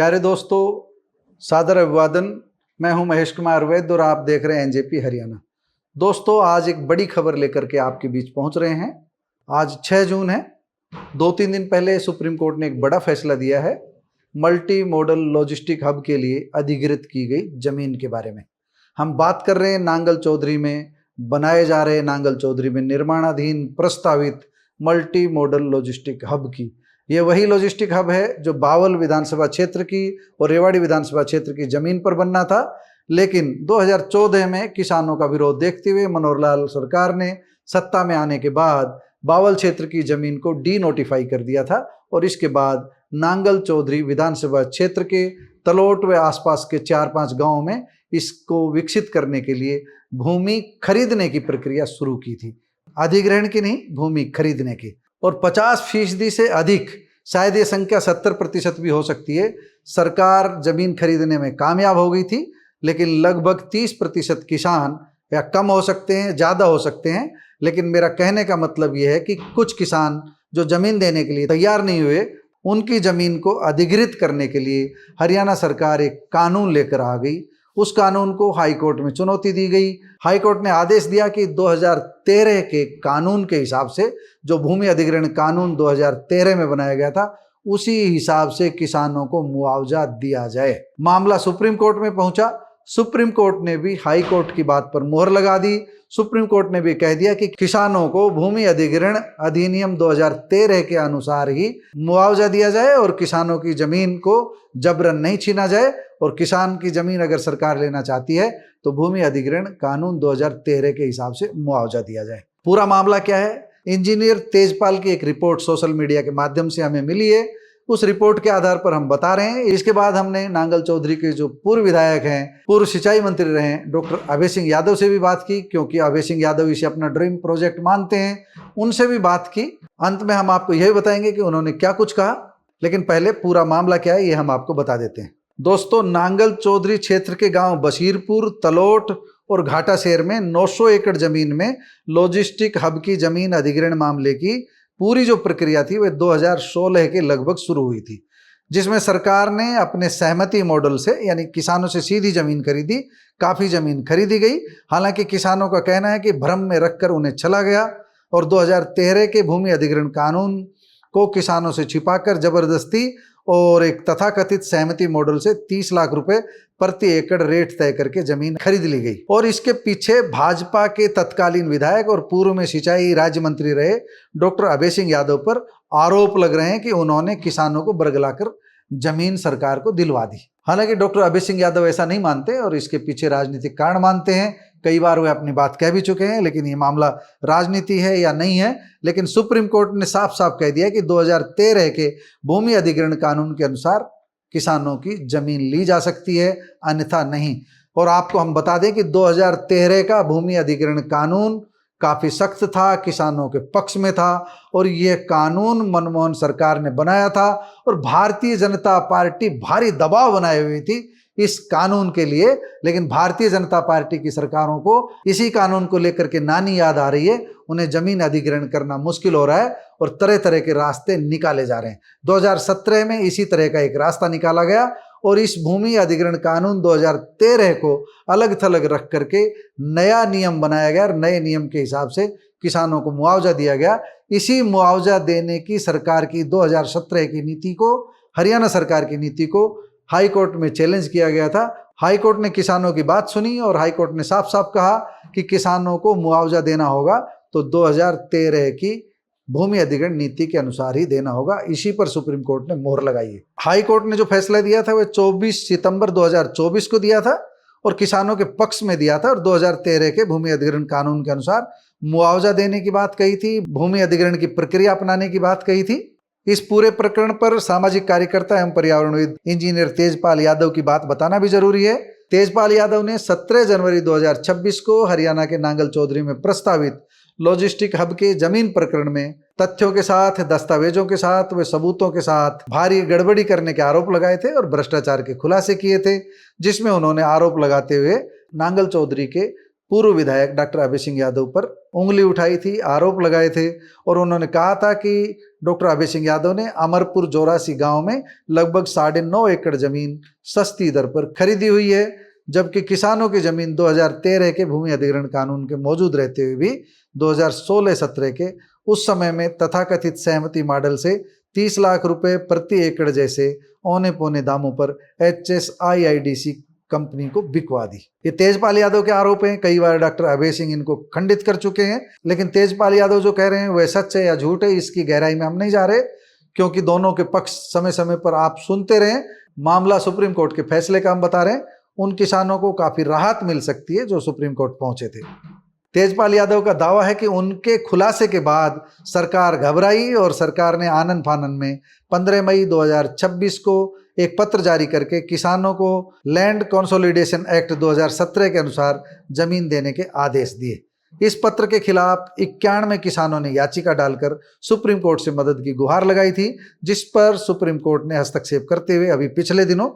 प्यारे दोस्तों, सादर अभिवादन। मैं हूं महेश कुमार वैद्य और आप देख रहे हैं एनजेपी हरियाणा। दोस्तों, आज एक बड़ी खबर लेकर के आपके बीच पहुंच रहे हैं। आज 6 जून है। 2-3 दिन पहले सुप्रीम कोर्ट ने एक बड़ा फैसला दिया है मल्टी मॉडल लॉजिस्टिक हब के लिए अधिग्रहित की गई जमीन के बारे में। हम बात कर रहे हैं नांगल चौधरी में बनाए जा रहे नांगल चौधरी में निर्माणाधीन प्रस्तावित मल्टी मॉडल लॉजिस्टिक हब की। ये वही लॉजिस्टिक हब है जो बावल विधानसभा क्षेत्र की और रेवाड़ी विधानसभा क्षेत्र की जमीन पर बनना था, लेकिन 2014 में किसानों का विरोध देखते हुए मनोहर लाल सरकार ने सत्ता में आने के बाद बावल क्षेत्र की जमीन को डी नोटिफाई कर दिया था और इसके बाद नांगल चौधरी विधानसभा क्षेत्र के तलोट व आसपास के 4-5 गांवों में इसको विकसित करने के लिए भूमि खरीदने की प्रक्रिया शुरू की थी। अधिग्रहण की नहीं, भूमि खरीदने की। और 50% से अधिक, शायद ये संख्या 70% भी हो सकती है, सरकार जमीन खरीदने में कामयाब हो गई थी। लेकिन लगभग 30% किसान, या कम हो सकते हैं ज़्यादा हो सकते हैं, लेकिन मेरा कहने का मतलब ये है कि कुछ किसान जो जमीन देने के लिए तैयार नहीं हुए, उनकी जमीन को अधिग्रहित करने के लिए हरियाणा सरकार एक कानून लेकर आ गई। उस कानून को हाई कोर्ट में चुनौती दी गई। हाई कोर्ट ने आदेश दिया कि 2013 के कानून के हिसाब से, जो भूमि अधिग्रहण कानून 2013 में बनाया गया था, उसी हिसाब से किसानों को मुआवजा दिया जाए। मामला सुप्रीम कोर्ट में पहुंचा। सुप्रीम कोर्ट ने भी हाई कोर्ट की बात पर मोहर लगा दी। सुप्रीम कोर्ट ने भी कह दिया कि किसानों को भूमि अधिग्रहण अधिनियम 2013 के अनुसार ही मुआवजा दिया जाए और किसानों की जमीन को जबरन नहीं छीना जाए। और किसान की जमीन अगर सरकार लेना चाहती है तो भूमि अधिग्रहण कानून 2013 के हिसाब से मुआवजा दिया जाए। पूरा मामला क्या है? इंजीनियर तेजपाल की एक रिपोर्ट सोशल मीडिया के माध्यम से हमें मिली है। उस रिपोर्ट के आधार पर हम बता रहे हैं। इसके बाद हमने नांगल चौधरी के जो पूर्व विधायक हैं, पूर्व सिंचाई मंत्री रहे हैं, डॉक्टर अभय सिंह यादव से भी बात की, क्योंकि अभय सिंह यादव इसे अपना ड्रीम प्रोजेक्ट मानते हैं। उनसे भी बात की। अंत में हम आपको यही बताएंगे कि उन्होंने क्या कुछ कहा, लेकिन पहले पूरा मामला क्या है ये हम आपको बता देते हैं। दोस्तों, नांगल चौधरी क्षेत्र के गांव बशीरपुर, तलोट और घाटा शहर में 900 एकड़ जमीन में लॉजिस्टिक हब की जमीन अधिग्रहण मामले की पूरी जो प्रक्रिया थी वह 2016 के लगभग शुरू हुई थी, जिसमें सरकार ने अपने सहमति मॉडल से, यानी किसानों से सीधी जमीन खरीदी। काफ़ी जमीन खरीदी गई। हालांकि किसानों का कहना है कि भ्रम में रखकर उन्हें चला गया और 2013 के भूमि अधिग्रहण कानून को किसानों से छिपाकर जबरदस्ती और एक तथाकथित सहमति मॉडल से 30 लाख रुपए प्रति एकड़ रेट तय करके जमीन खरीद ली गई। और इसके पीछे भाजपा के तत्कालीन विधायक और पूर्व में सिंचाई राज्य मंत्री रहे डॉक्टर अभय सिंह यादव पर आरोप लग रहे हैं कि उन्होंने किसानों को बरगलाकर जमीन सरकार को दिलवा दी। हालांकि डॉक्टर अभय सिंह यादव ऐसा नहीं मानते और इसके पीछे राजनीतिक कारण मानते हैं। कई बार वे अपनी बात कह भी चुके हैं, लेकिन ये मामला राजनीति है या नहीं है। लेकिन सुप्रीम कोर्ट ने साफ साफ कह दिया कि 2013 के भूमि अधिग्रहण कानून के अनुसार किसानों की जमीन ली जा सकती है, अन्यथा नहीं। और आपको हम बता दें कि 2013 का भूमि अधिग्रहण कानून काफ़ी सख्त था, किसानों के पक्ष में था और ये कानून मनमोहन सरकार ने बनाया था और भारतीय जनता पार्टी भारी दबाव बनाए हुई थी इस कानून के लिए। लेकिन भारतीय जनता पार्टी की सरकारों को इसी कानून को लेकर के नानी याद आ रही है। उन्हें जमीन अधिग्रहण करना मुश्किल हो रहा है और तरह तरह के रास्ते निकाले जा रहे हैं। 2017 में इसी तरह का एक रास्ता निकाला गया और इस भूमि अधिग्रहण कानून 2013 को अलग थलग रख करके नया नियम बनाया गया और नए नियम के हिसाब से किसानों को मुआवजा दिया गया। इसी मुआवजा देने की सरकार की 2017 की नीति को, हरियाणा सरकार की नीति को हाई कोर्ट में चैलेंज किया गया था। हाई कोर्ट ने किसानों की बात सुनी और हाई कोर्ट ने साफ साफ कहा कि किसानों को मुआवजा देना होगा तो 2013 की भूमि अधिग्रहण नीति के अनुसार ही देना होगा। इसी पर सुप्रीम कोर्ट ने मोहर लगाई है। हाई कोर्ट ने जो फैसला दिया था वह 24 सितंबर 2024 को दिया था और किसानों के पक्ष में दिया था और 2013 के भूमि अधिग्रहण कानून के अनुसार मुआवजा देने की बात कही थी, भूमि अधिग्रहण की प्रक्रिया अपनाने की बात कही थी। इस पूरे प्रकरण पर सामाजिक कार्यकर्ता एवं पर्यावरणविद इंजीनियर तेजपाल यादव की बात बताना भी जरूरी है। तेजपाल यादव ने 17 जनवरी 2026 को हरियाणा के नांगल चौधरी में प्रस्तावित लॉजिस्टिक हब के जमीन प्रकरण में तथ्यों के साथ, दस्तावेजों के साथ व सबूतों के साथ भारी गड़बड़ी करने के आरोप लगाए थे और भ्रष्टाचार के खुलासे किए थे, जिसमें उन्होंने आरोप लगाते हुए नांगल चौधरी के पूर्व विधायक डॉक्टर अभय सिंह यादव पर उंगली उठाई थी, आरोप लगाए थे और उन्होंने कहा था कि डॉक्टर अभय सिंह यादव ने अमरपुर जोरासी गांव में लगभग 9.5 एकड़ जमीन सस्ती दर पर खरीदी हुई है, जबकि किसानों की जमीन 2013 के भूमि अधिग्रहण कानून के मौजूद रहते हुए भी 2016-17 के उस समय में तथाकथित सहमति मॉडल से 30 लाख रुपए प्रति एकड़ जैसे औने पौने दामों पर HSIIDC कंपनी को बिकवा दी। ये तेजपाल यादव के आरोप हैं, कई बार डॉक्टर अभय सिंह इनको खंडित कर चुके हैं, लेकिन तेजपाल यादव जो कह रहे हैं वह सच है या झूठ है इसकी गहराई में हम नहीं जा रहे, क्योंकि दोनों के पक्ष समय समय पर आप सुनते रहें। मामला सुप्रीम कोर्ट के फैसले का हम बता रहे हैं, उन किसानों को काफी राहत मिल सकती है जो सुप्रीम कोर्ट पहुंचे थे। तेजपाल यादव का दावा है कि उनके खुलासे के बाद सरकार घबराई और सरकार ने आनन फानन में 15 मई 2026 को एक पत्र जारी करके किसानों को लैंड कंसोलिडेशन एक्ट 2017 के अनुसार जमीन देने के आदेश दिए। इस पत्र के खिलाफ 91 किसानों ने याचिका डालकर सुप्रीम कोर्ट से मदद की गुहार लगाई थी, जिस पर सुप्रीम कोर्ट ने हस्तक्षेप करते हुए अभी पिछले दिनों,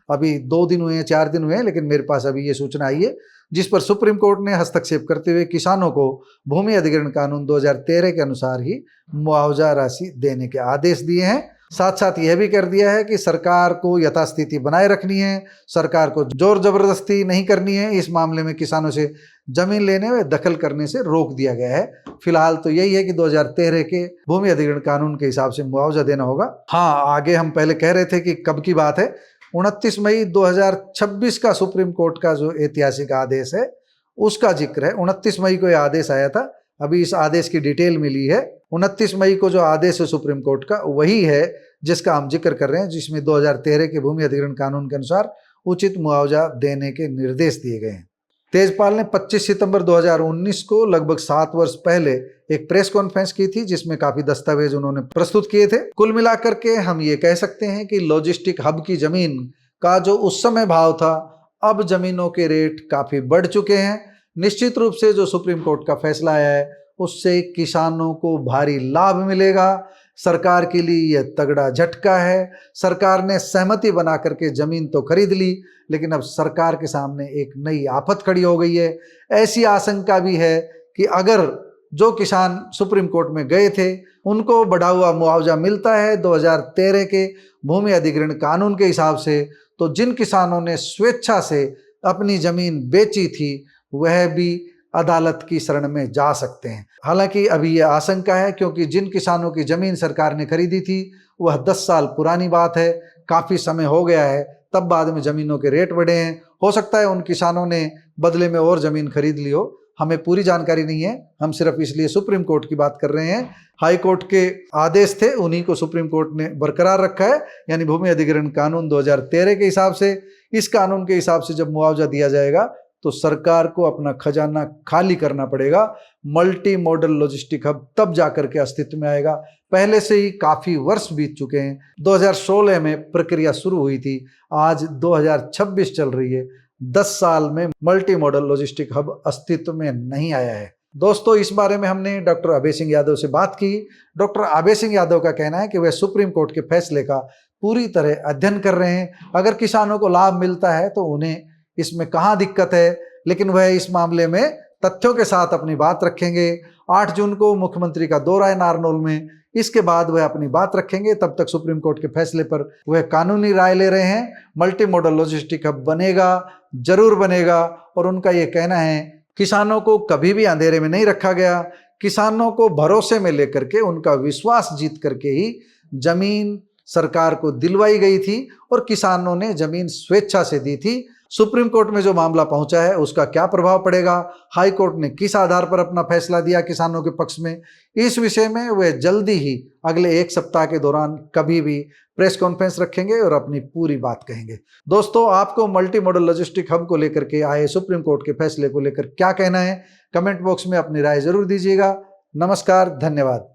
अभी 2 दिन हुए हैं 4 दिन हुए हैं, लेकिन मेरे पास अभी ये सूचना आई है जिस पर सुप्रीम कोर्ट ने हस्तक्षेप करते हुए किसानों को भूमि अधिग्रहण कानून 2013 के अनुसार ही मुआवजा राशि देने के आदेश दिए हैं। साथ साथ यह भी कर दिया है कि सरकार को यथास्थिति बनाए रखनी है, सरकार को जोर जबरदस्ती नहीं करनी है, इस मामले में किसानों से जमीन लेने व दखल करने से रोक दिया गया है। फिलहाल तो यही है कि 2013 के भूमि अधिग्रहण कानून के हिसाब से मुआवजा देना होगा। हाँ, आगे हम पहले कह रहे थे कि कब की बात है, 29 मई 2026 का सुप्रीम कोर्ट का जो ऐतिहासिक आदेश है उसका जिक्र है। 29 मई को यह आदेश आया था, अभी इस आदेश की डिटेल मिली है। 29 मई को जो आदेश है सुप्रीम कोर्ट का वही है जिसका हम जिक्र कर रहे हैं, जिसमें 2013 के भूमि अधिग्रहण कानून के अनुसार उचित मुआवजा देने के निर्देश दिए गए हैं। तेजपाल ने 25 सितंबर 2019 को लगभग 7 वर्ष पहले एक प्रेस कॉन्फ्रेंस की थी जिसमें काफी दस्तावेज उन्होंने प्रस्तुत किए थे। कुल मिलाकर के हम ये कह सकते हैं कि लॉजिस्टिक हब की जमीन का जो उस समय भाव था, अब जमीनों के रेट काफी बढ़ चुके हैं। निश्चित रूप से जो सुप्रीम कोर्ट का फैसला आया है उससे किसानों को भारी लाभ मिलेगा। सरकार के लिए यह तगड़ा झटका है। सरकार ने सहमति बना करके जमीन तो खरीद ली, लेकिन अब सरकार के सामने एक नई आफत खड़ी हो गई है। ऐसी आशंका भी है कि अगर जो किसान सुप्रीम कोर्ट में गए थे उनको बढ़ा हुआ मुआवजा मिलता है 2013 के भूमि अधिग्रहण कानून के हिसाब से, तो जिन किसानों ने स्वेच्छा से अपनी जमीन बेची थी वह भी अदालत की शरण में जा सकते हैं। हालांकि अभी यह आशंका है, क्योंकि जिन किसानों की जमीन सरकार ने खरीदी थी वह 10 साल पुरानी बात है, काफ़ी समय हो गया है, तब बाद में ज़मीनों के रेट बढ़े हैं। हो सकता है उन किसानों ने बदले में और ज़मीन खरीद ली हो, हमें पूरी जानकारी नहीं है। हम सिर्फ इसलिए सुप्रीम कोर्ट की बात कर रहे हैं। हाई कोर्ट के आदेश थे, उन्हीं को सुप्रीम कोर्ट ने बरकरार रखा है, यानी भूमि अधिग्रहण कानून 2013 के हिसाब से। इस कानून के हिसाब से जब मुआवजा दिया जाएगा तो सरकार को अपना खजाना खाली करना पड़ेगा। मल्टी मॉडल लॉजिस्टिक हब तब जाकर के अस्तित्व में आएगा। पहले से ही काफ़ी वर्ष बीत चुके हैं। 2016 में प्रक्रिया शुरू हुई थी, आज 2026 चल रही है। 10 साल में मल्टी मॉडल लॉजिस्टिक हब अस्तित्व में नहीं आया है। दोस्तों, इस बारे में हमने डॉक्टर अभय सिंह यादव से बात की। डॉक्टर अभय सिंह यादव का कहना है कि वह सुप्रीम कोर्ट के फैसले का पूरी तरह अध्ययन कर रहे हैं। अगर किसानों को लाभ मिलता है तो उन्हें इसमें कहाँ दिक्कत है, लेकिन वह इस मामले में तथ्यों के साथ अपनी बात रखेंगे। 8 जून को मुख्यमंत्री का दौरा है नारनौल में, इसके बाद वह अपनी बात रखेंगे। तब तक सुप्रीम कोर्ट के फैसले पर वह कानूनी राय ले रहे हैं। मल्टी मॉडल लॉजिस्टिक हब बनेगा, जरूर बनेगा, और उनका ये कहना है किसानों को कभी भी अंधेरे में नहीं रखा गया। किसानों को भरोसे में लेकर के, उनका विश्वास जीत करके ही जमीन सरकार को दिलवाई गई थी और किसानों ने जमीन स्वेच्छा से दी थी। सुप्रीम कोर्ट में जो मामला पहुंचा है उसका क्या प्रभाव पड़ेगा, हाई कोर्ट ने किस आधार पर अपना फैसला दिया किसानों के पक्ष में, इस विषय में वे जल्दी ही अगले 1 सप्ताह के दौरान कभी भी प्रेस कॉन्फ्रेंस रखेंगे और अपनी पूरी बात कहेंगे। दोस्तों, आपको मल्टी मॉडल लॉजिस्टिक हब को लेकर के आए सुप्रीम कोर्ट के फैसले को लेकर क्या कहना है, कमेंट बॉक्स में अपनी राय जरूर दीजिएगा। नमस्कार, धन्यवाद।